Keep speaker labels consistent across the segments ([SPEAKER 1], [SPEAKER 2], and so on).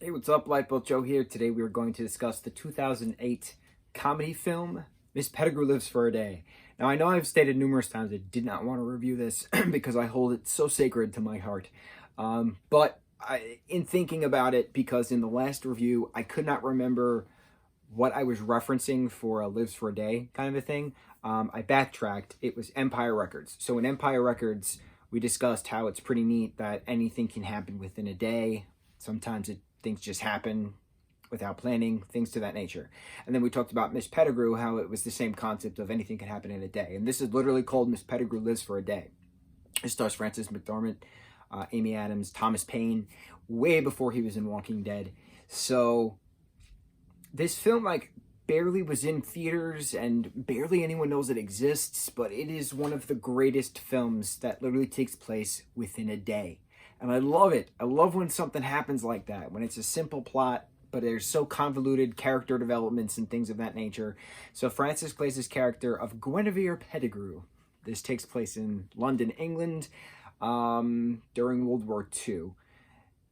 [SPEAKER 1] Hey, what's up? Lightboltjoe here. Today we are going to discuss the 2008 comedy film, Miss Pettigrew Lives for a Day. Now, I know I've stated numerous times I did not want to review this because I hold it so sacred to my heart. In thinking about it, because in the last review, I could not remember what I was referencing for a Lives for a Day kind of a thing, I backtracked. It was Empire Records. So in Empire Records, we discussed how it's pretty neat that anything can happen within a day. Sometimes things just happen without planning, things to that nature. And then we talked about Miss Pettigrew, how it was the same concept of anything can happen in a day. And this is literally called Miss Pettigrew Lives for a Day. It stars Frances McDormand, Amy Adams, Thomas Paine, way before he was in Walking Dead. So this film, barely was in theaters and barely anyone knows it exists, but it is one of the greatest films that literally takes place within a day. And I love it. I love when something happens like that, when it's a simple plot, but there's so convoluted character developments and things of that nature. So Frances plays this character of Guinevere Pettigrew. This takes place in London, England, during World War II.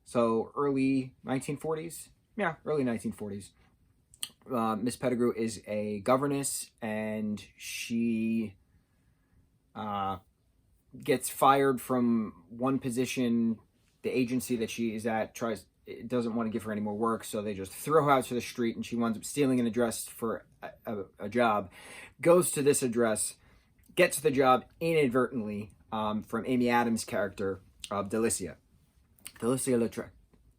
[SPEAKER 1] So early 1940s? Yeah, early 1940s. Miss Pettigrew is a governess, and she gets fired from one position. The agency that she is at doesn't want to give her any more work, so they just throw her out to the street, and she winds up stealing an address for a job. Goes to this address, gets the job inadvertently from Amy Adams' character of Delicia Lautrec.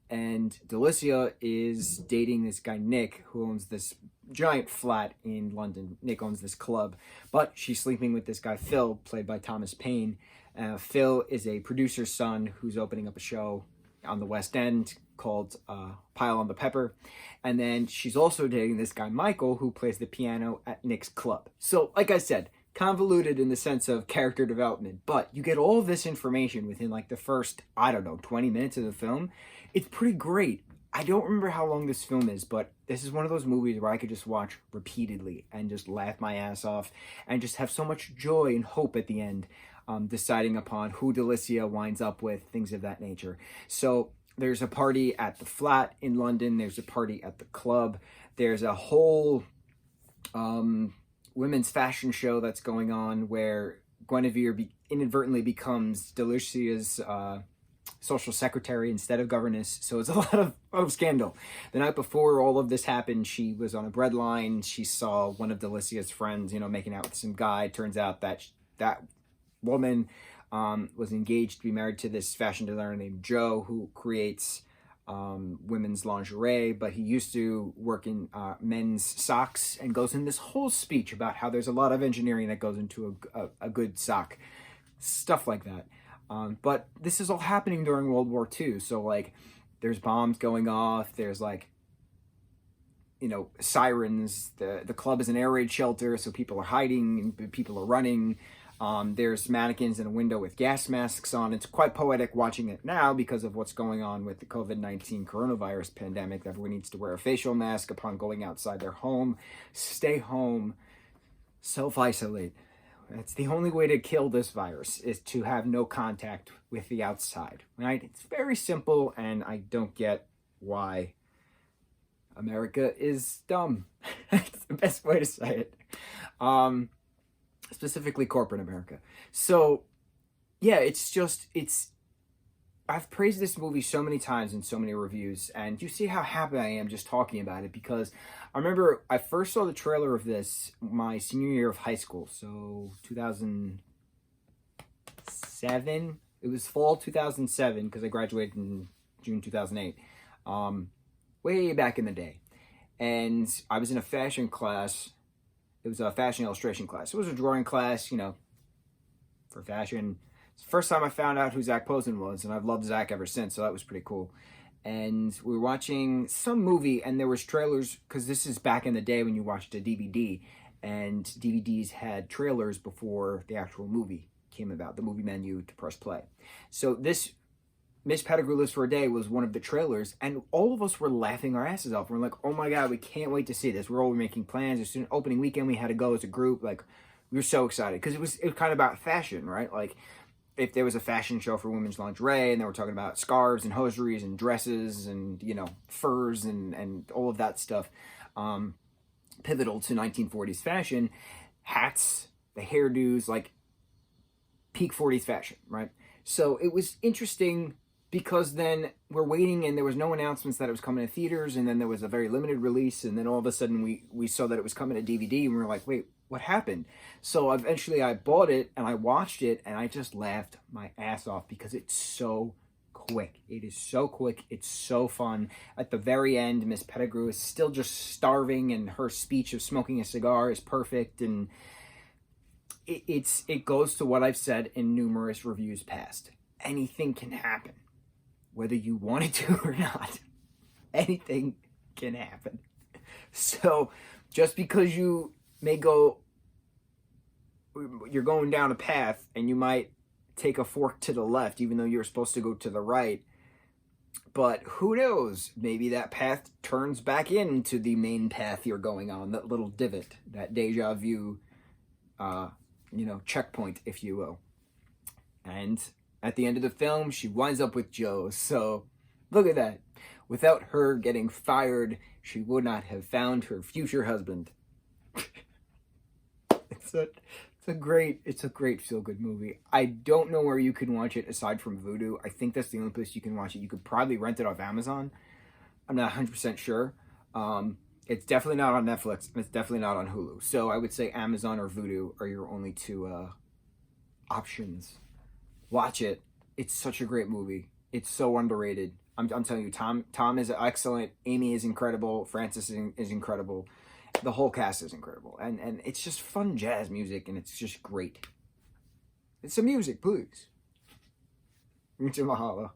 [SPEAKER 1] And Delicia is dating this guy, Nick, who owns this giant flat in London. Nick owns this club, but she's sleeping with this guy, Phil, played by Thomas Paine. Phil is a producer's son who's opening up a show on the West End called Pile on the Pepper. And then she's also dating this guy, Michael, who plays the piano at Nick's club. So, like I said, convoluted in the sense of character development, but you get all of this information within the first, 20 minutes of the film. It's pretty great. I don't remember how long this film is, but this is one of those movies where I could just watch repeatedly and just laugh my ass off and just have so much joy and hope at the end, deciding upon who Delicia winds up with, things of that nature. So there's a party at the flat in London. There's a party at the club. There's a whole women's fashion show that's going on where Guinevere inadvertently becomes Delicia's social secretary instead of governess. So it's a lot of scandal. The night before all of this happened, she was on a bread line. She saw one of Delicia's friends, making out with some guy. Turns out that that woman was engaged to be married to this fashion designer named Joe, who creates women's lingerie, but he used to work in men's socks, and goes in this whole speech about how there's a lot of engineering that goes into a good sock. Stuff like that. But this is all happening during World War II. So there's bombs going off. There's sirens. The club is an air raid shelter, so people are hiding and people are running. There's mannequins in a window with gas masks on. It's quite poetic watching it now because of what's going on with the COVID-19 coronavirus pandemic. Everyone needs to wear a facial mask upon going outside their home. Stay home. Self-isolate. That's the only way to kill this virus, is to have no contact with the outside, right? It's very simple, and I don't get why America is dumb. That's the best way to say it. Specifically corporate America. So, yeah, I've praised this movie so many times in so many reviews, and you see how happy I am just talking about it, because I remember I first saw the trailer of this my senior year of high school, so 2007. It was fall 2007, because I graduated in June 2008, way back in the day. And I was in a fashion class. It was a fashion illustration class. It was a drawing class, for fashion. It's the first time I found out who Zach Posen was, and I've loved Zach ever since, so that was pretty cool. And we were watching some movie, and there was trailers, because this is back in the day when you watched a DVD, and DVDs had trailers before the actual movie came about, the movie menu to press play. So this Miss Pettigrew Lives for a Day was one of the trailers, and all of us were laughing our asses off. We're like, oh my God, we can't wait to see this. We're all making plans. As soon as opening weekend, we had to go as a group. We were so excited, because it was kind of about fashion, right? if there was a fashion show for women's lingerie and they were talking about scarves and hosieries and dresses and, furs and all of that stuff, pivotal to 1940s fashion, hats, the hairdos, like peak 40s fashion, right? So it was interesting because then we're waiting and there was no announcements that it was coming to theaters, and then there was a very limited release, and then all of a sudden we saw that it was coming to DVD, and we were like, wait, what happened? So eventually I bought it and I watched it, and I just laughed my ass off because it's so quick. It is so quick. It's so fun. At the very end, Miss Pettigrew is still just starving, and her speech of smoking a cigar is perfect, and it goes to what I've said in numerous reviews past. Anything can happen, whether you want it to or not. Anything can happen. So just because you're going down a path and you might take a fork to the left, even though you're supposed to go to the right, but who knows? Maybe that path turns back into the main path you're going on, that little divot, that deja vu, checkpoint, if you will. And at the end of the film, she winds up with Joe. So look at that. Without her getting fired, she would not have found her future husband. It's a great feel-good movie. I don't know where you can watch it aside from Vudu. I think that's the only place you can watch it. You could probably rent it off Amazon. I'm not 100% sure. It's definitely not on Netflix, and it's definitely not on Hulu. So I would say Amazon or Vudu are your only two options. Watch it. It's such a great movie. It's so underrated. I'm telling you, Tom is excellent. Amy is incredible. Francis is incredible. The whole cast is incredible. And it's just fun jazz music, and it's just great. It's some music, please. Mucho mahalo.